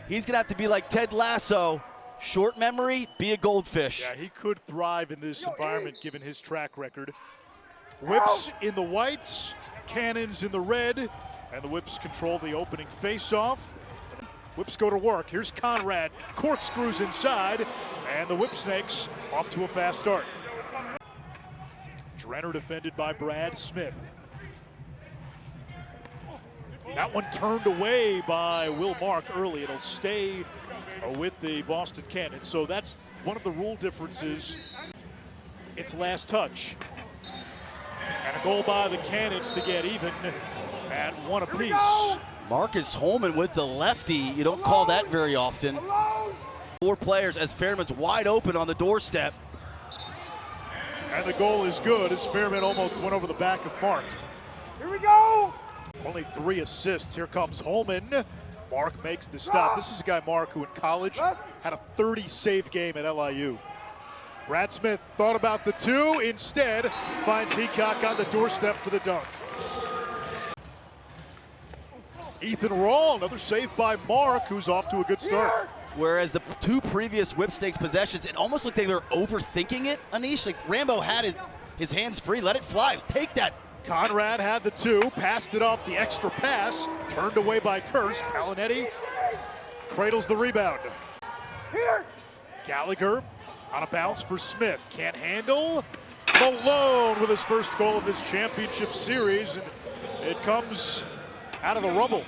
he's going to have to be like Ted Lasso. Short memory, be a goldfish. Yeah, he could thrive in this environment given his track record. Whips in the whites, Cannons in the red, and the Whips control the opening face-off. Whips go to work. Here's Conrad, corkscrews inside, and the Whipsnakes off to a fast start. Drenner defended by Brad Smith. That one turned away by Will Mark early. It'll stay with the Boston Cannons. So that's one of the rule differences. It's last touch. And a goal by the Cannons to get even at one apiece. Marcus Holman with the lefty. You don't call that very often. 4 players as Fairman's wide open on the doorstep. And the goal is good as Fairman almost went over the back of Mark. Here we go! Only 3 assists. Here comes Holman. Mark makes the stop. This is a guy, Mark, who in college had a 30-save game at LIU. Brad Smith thought about the 2. Instead, finds Heacock on the doorstep for the dunk. Ethan Rawl, another save by Mark, who's off to a good start. Whereas the 2 previous Whipsnakes possessions, it almost looked like they were overthinking it, Anish. Like Rambo had his hands free, let it fly, take that. Conrad had the 2, passed it up, the extra pass, turned away by Kurst. Palinetti cradles the rebound. Gallagher on a bounce for Smith, can't handle. Malone with his first goal of this championship series, and it comes out of the rubble.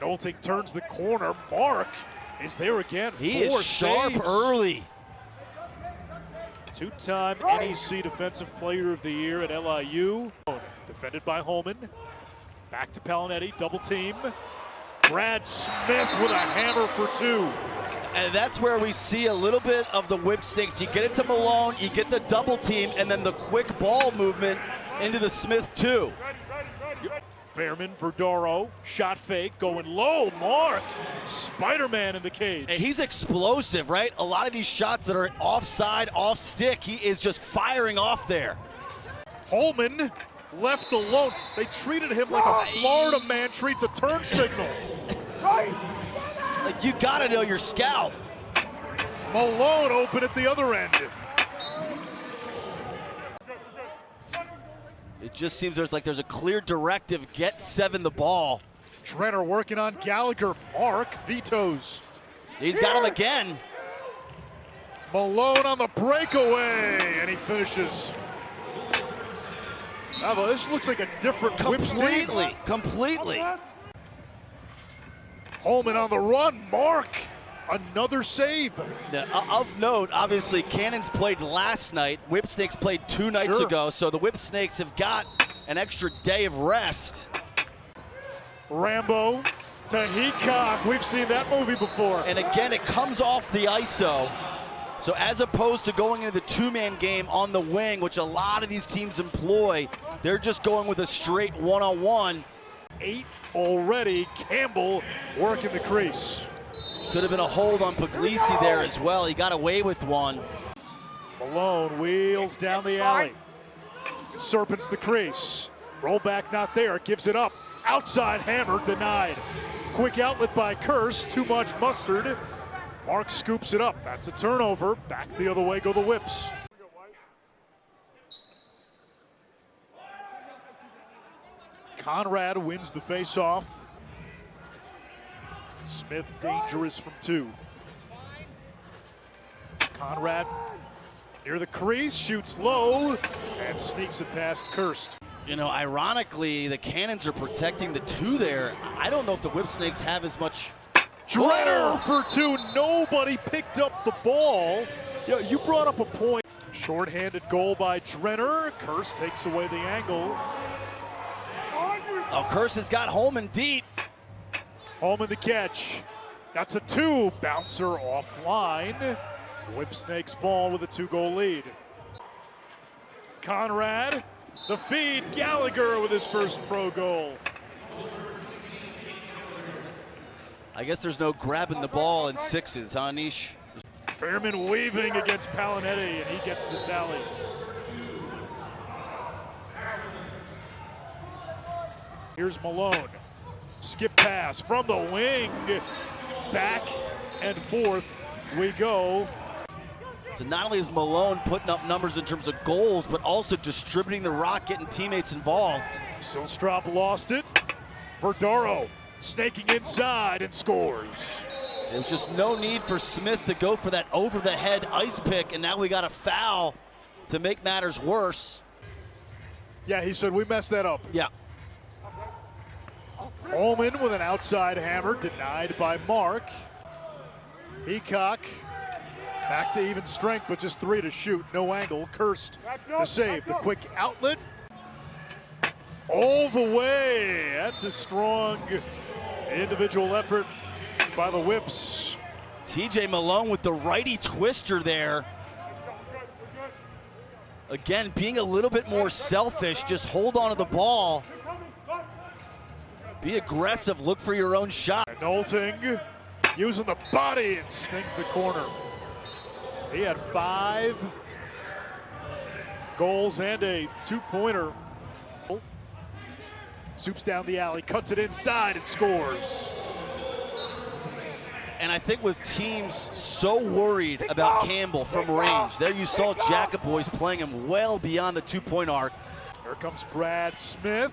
Nolting turns the corner. Mark is there again. He is sharp saves. Early. 2-time NEC Defensive Player of the Year at LIU. Defended by Holman. Back to Palinetti, double team. Brad Smith with a hammer for 2. And that's where we see a little bit of the Whipsnakes. You get it to Malone, you get the double team, and then the quick ball movement into the Smith 2. Fairman for Doro, shot fake, going low. Mark, Spider-Man in the cage. And he's explosive, right? A lot of these shots that are offside, off stick, he is just firing off there. Holman left alone. They treated him like a Florida man treats a turn signal. Like, you gotta know your scout. Malone open at the other end. It just seems there's a clear directive, get 7 the ball. Drenner working on Gallagher. Mark vetoes. He's got him again. Malone on the breakaway, and he finishes. Oh, well, this looks like a different Whipsnake. Completely. Holman on the run. Mark, another save. Now, of note, obviously, Cannons played last night. Whipsnakes played 2 nights ago, so the Whipsnakes have got an extra day of rest. Rambo to Heacock. We've seen that movie before. And again, it comes off the ISO. So as opposed to going into the 2-man game on the wing, which a lot of these teams employ, they're just going with a straight 1-on-1. 8 already. Campbell working the crease. Could have been a hold on Puglisi there as well. He got away with one. Malone wheels down the alley. Serpents the crease. Roll back not there. Gives it up. Outside hammer denied. Quick outlet by Kurst. Too much mustard. Mark scoops it up. That's a turnover. Back the other way go the Whips. Conrad wins the face-off. Smith dangerous from 2. Conrad near the crease, shoots low, and sneaks it past Kurst. You know, ironically, the Cannons are protecting the 2 there. I don't know if the Whipsnakes have as much. Drenner for 2. Nobody picked up the ball. Yeah, you brought up a point. Short-handed goal by Drenner. Kurst takes away the angle. Oh, Kurst has got Holman deep. Holman the catch. That's a 2. Bouncer offline. Whipsnakes ball with a 2-goal lead. Conrad, the feed. Gallagher with his first pro goal. I guess there's no grabbing the ball in 6s, huh, Nish? Fairman weaving against Palinetti, and he gets the tally. Here's Malone. skip pass from the wing. Back and forth we go. So not only is Malone putting up numbers in terms of goals, but also distributing the rock, getting teammates involved. Silstrop lost it. Verdaro snaking inside and scores. There's just no need for Smith to go for that over-the-head ice pick, and now we got a foul to make matters worse. Yeah, he said we messed that up. Yeah. Holman with an outside hammer, denied by Mark. Heacock back to even strength, but just 3 to shoot. No angle. Kirst the save. The quick outlet. All the way. That's a strong individual effort by the Whips. TJ Malone with the righty twister there. Again, being a little bit more selfish, just hold on to the ball. Be aggressive, look for your own shot. Nolting using the body and stings the corner. He had 5 goals and a 2-pointer. Soups down the alley, cuts it inside and scores. And I think with teams so worried about Campbell from range, there you saw Jacob boys playing him well beyond the 2-point arc. Here comes Brad Smith.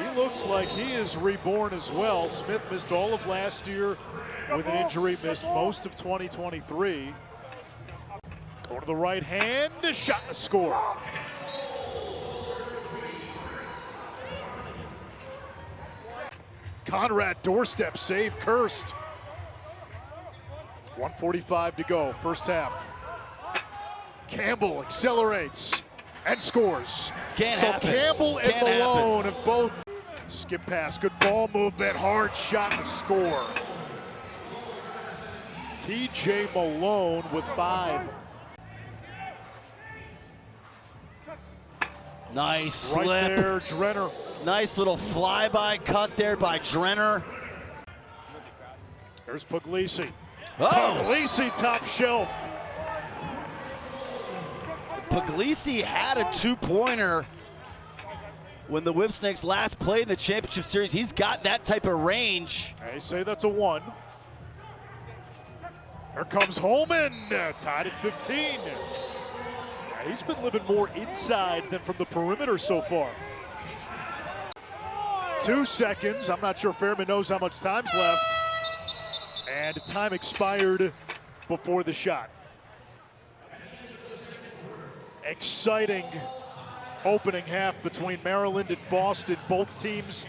He looks like he is reborn as well. Smith missed all of last year with an injury, missed most of 2023. Go to the right hand, a shot and a score. Conrad doorstep save, Kirst. 1:45 to go, first half. Campbell accelerates and scores. Can't so happen. Campbell and Can't Malone happen. have both skip pass, good ball movement, hard shot and a score. TJ Malone with 5. Nice slip. Right there, Drenner. Nice little flyby cut there by Drenner. There's Puglisi. Oh! Puglisi top shelf. Puglisi had a 2-pointer when the Whipsnakes last played in the championship series. He's got that type of range. They say that's a 1. Here comes Holman, tied at 15. He's been living more inside than from the perimeter so far. 2 seconds. I'm not sure Fairman knows how much time's left. And time expired before the shot. Exciting opening half between Maryland and Boston. Both teams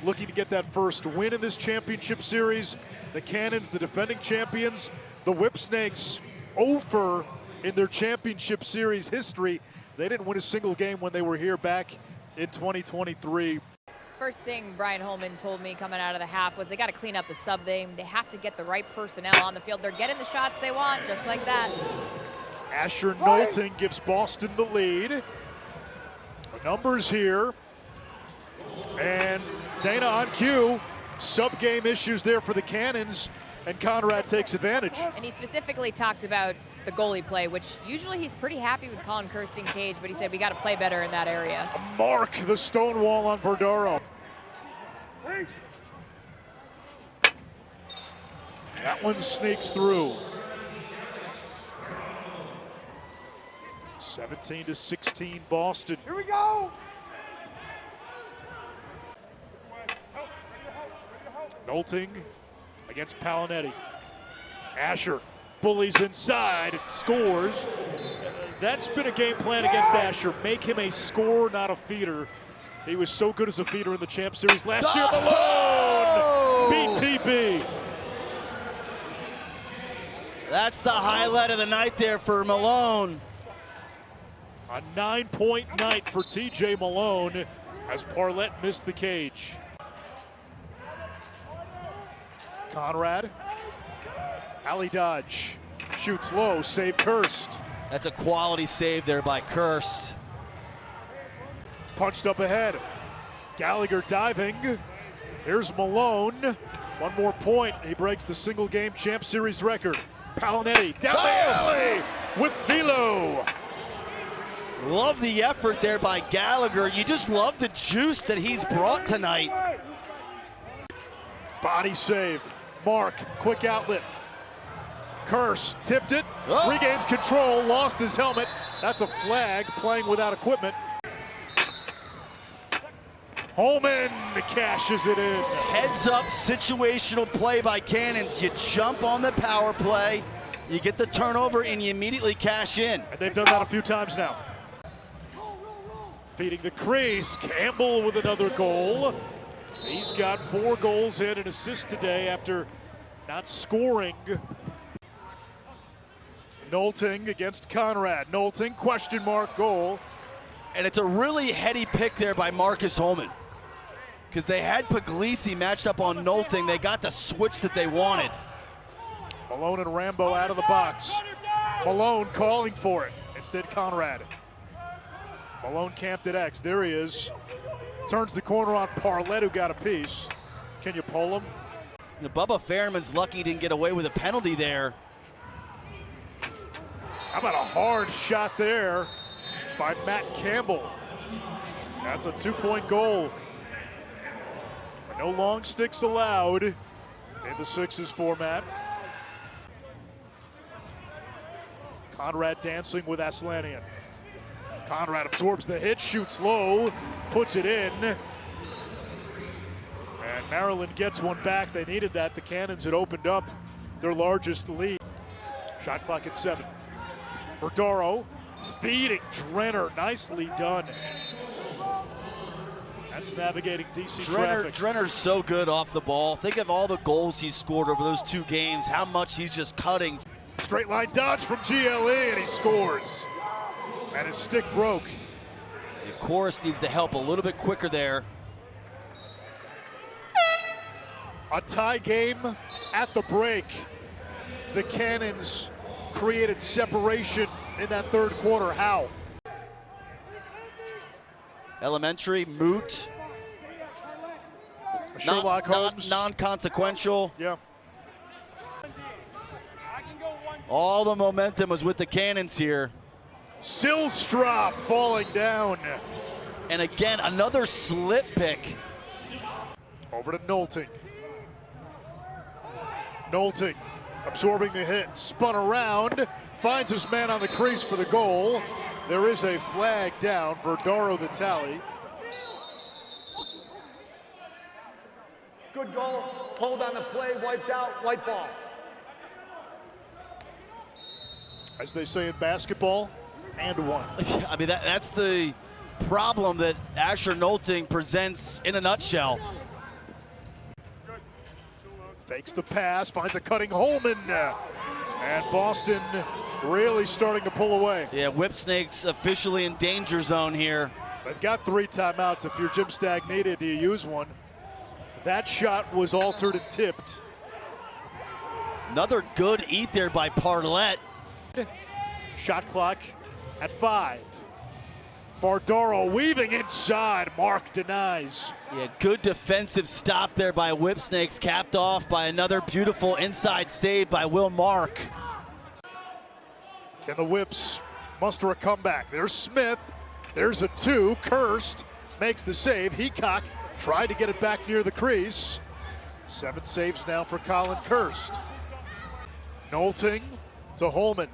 looking to get that first win in this championship series. The Cannons, the defending champions. The Whipsnakes, 0 in their championship series history. They didn't win a single game when they were here back in 2023. First thing Brian Holman told me coming out of the half was they got to clean up the sub game. They have to get the right personnel on the field. They're getting the shots they want, just like that. Asher Nolting gives Boston the lead. The numbers here. And Dana on cue. Sub-game issues there for the Cannons, and Conrad takes advantage. And he specifically talked about the goalie play, which usually he's pretty happy with Colin Kirsten Cage, but he said we got to play better in that area. Mark the stonewall on Verdaro. That one sneaks through. 17-16 Boston. Here we go. Nolting against Palinetti. Asher bullies inside and scores. That's been a game plan against Asher. Make him a scorer, not a feeder. He was so good as a feeder in the Champ Series last year. Malone! BTB. That's the highlight of the night there for Malone. A 9-point night for TJ Malone as Parlett missed the cage. Conrad. Alley dodge. Shoots low, save Kirst. That's a quality save there by Kirst. Punched up ahead. Gallagher diving. Here's Malone. One more point. He breaks the single game Champ Series record. Palinetti down the alley with Velo. Love the effort there by Gallagher. You just love the juice that he's brought tonight. Body save. Mark, quick outlet. Curse tipped it, Oh. regains control, lost his helmet. That's a flag, playing without equipment. Holman cashes it in. Heads up situational play by Cannons. You jump on the power play, you get the turnover, and you immediately cash in. And they've done that a few times now. Feeding the crease, Campbell with another goal. He's got 4 goals and an assist today after not scoring. Nolting against Conrad. Nolting, question mark goal. And it's a really heady pick there by Marcus Holman, because they had Puglisi matched up on Nolting. They got the switch that they wanted. Malone and Rambo out of the box. Malone calling for it. Instead, Conrad. Malone camped at X. There he is. Turns the corner on Parlett, who got a piece. Can you pull him? You know, Bubba Fairman's lucky he didn't get away with a penalty there. How about a hard shot there by Matt Campbell? That's a 2-point goal. No long sticks allowed in the sixes format. Conrad dancing with Aslanian. Conrad absorbs the hit, shoots low, puts it in. And Maryland gets one back. They needed that. The Cannons had opened up their largest lead. Shot clock at 7. Verdaro feeding Drenner. Nicely done. That's navigating DC traffic. Drenner's so good off the ball. Think of all the goals he's scored over those 2 games, how much he's just cutting. Straight line dodge from GLE, and he scores. And his stick broke. The chorus needs to help a little bit quicker there. A tie game at the break. The Cannons created separation in that third quarter. How? Elementary, moot. Sherlock Holmes. Non-consequential. Yeah. All the momentum was with the Cannons here. Silstrop falling down. And again, another slip pick. Over to Nolting. Nolting absorbing the hit, spun around, finds his man on the crease for the goal. There is a flag down. Verdaro the tally. Good goal. Hold on the play. Wiped out. White ball. As they say in basketball, and one. I mean, that's the problem that Asher Nolting presents in a nutshell. Fakes the pass, finds a cutting Holman. And Boston really starting to pull away. Yeah, Whipsnakes officially in danger zone here. They've got 3 timeouts. If you're Jim Stagnated, do you use one? That shot was altered and tipped. Another good eat there by Parlett. Shot clock at 5. Verdaro weaving inside. Mark denies. Yeah, good defensive stop there by Whipsnakes, capped off by another beautiful inside save by Will Mark. Can the Whips muster a comeback? There's Smith. There's a 2. Kirst makes the save. Heacock tried to get it back near the crease. 7 saves now for Colin Kirst. Nolting to Holman.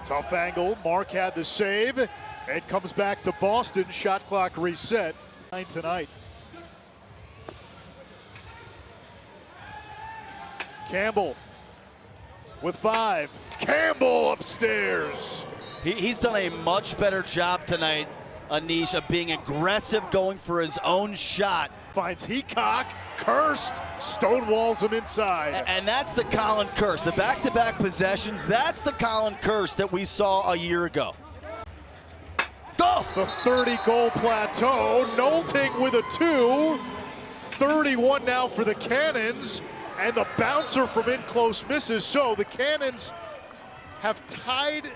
Tough angle. Mark had the save. It comes back to Boston. Shot clock reset. 9 tonight. Campbell with 5. Campbell upstairs. He's done a much better job tonight, Anish, of being aggressive, going for his own shot. Finds Heacock. Kirst stonewalls him inside. And that's the Colin Kirst. The back-to-back possessions, that's the Colin Kirst that we saw a year ago. Go! The 30-goal plateau. Nolting with a 2. 31 now for the Cannons. And the bouncer from in close misses. So the Cannons have tied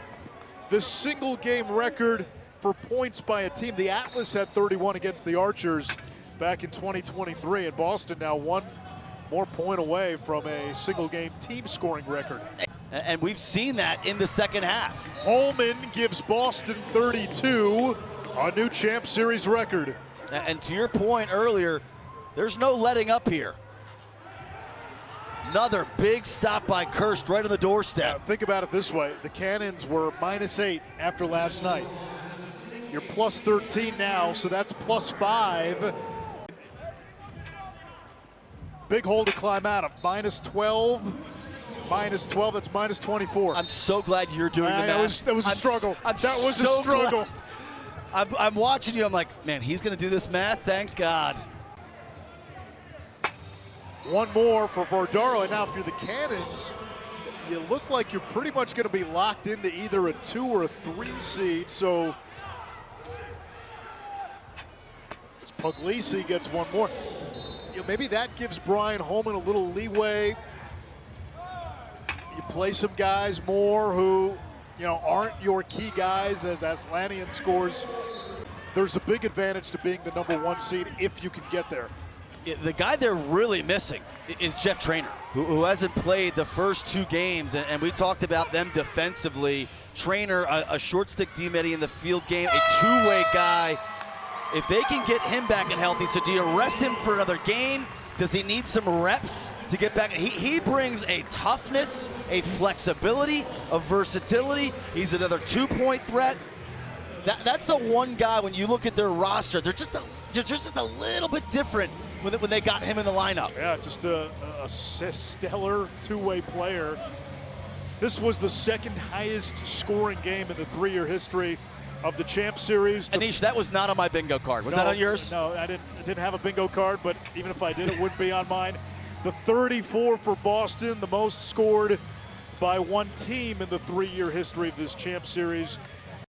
the single game record for points by a team. The Atlas had 31 against the Archers back in 2023, and Boston now 1 more point away from a single game team scoring record. And we've seen that in the second half. Holman gives Boston 32, a new Champ Series record. And to your point earlier, there's no letting up here. Another big stop by Kirst right on the doorstep. Now, think about it this way. The Cannons were -8 after last night. You're plus 13 now, so that's plus 5. Big hole to climb out of. -12, -12, that's -24. I'm so glad you're doing the math. That was a struggle. That was so a struggle. I'm watching you. I'm like, man, he's going to do this math? Thank God. One more for Vordaro, and now if you're the Cannons, you look like you're pretty much going to be locked into either a 2 or a 3 seed. So as Puglisi gets one more, you know, maybe that gives Brian Holman a little leeway. You play some guys more who, you know, aren't your key guys as Aslanian scores. There's a big advantage to being the #1 seed if you can get there. The guy they're really missing is Jeff Trainer, who hasn't played the first 2 games, and we talked about them defensively. Trainer, a short stick D-Medi in the field game, a two-way guy. If they can get him back and healthy, so do you rest him for another game? Does he need some reps to get back? He brings a toughness, a flexibility, a versatility. He's another 2-point threat. That's the one guy, when you look at their roster, they're just a little bit different when they got him in the lineup. Yeah, just a stellar two-way player. This was the second highest scoring game in the 3-year history of the Champ Series. Anish, that was not on my bingo card. Was that on yours? No, I didn't have a bingo card, but even if I did, it wouldn't be on mine. The 34 for Boston, the most scored by one team in the 3-year history of this Champ Series.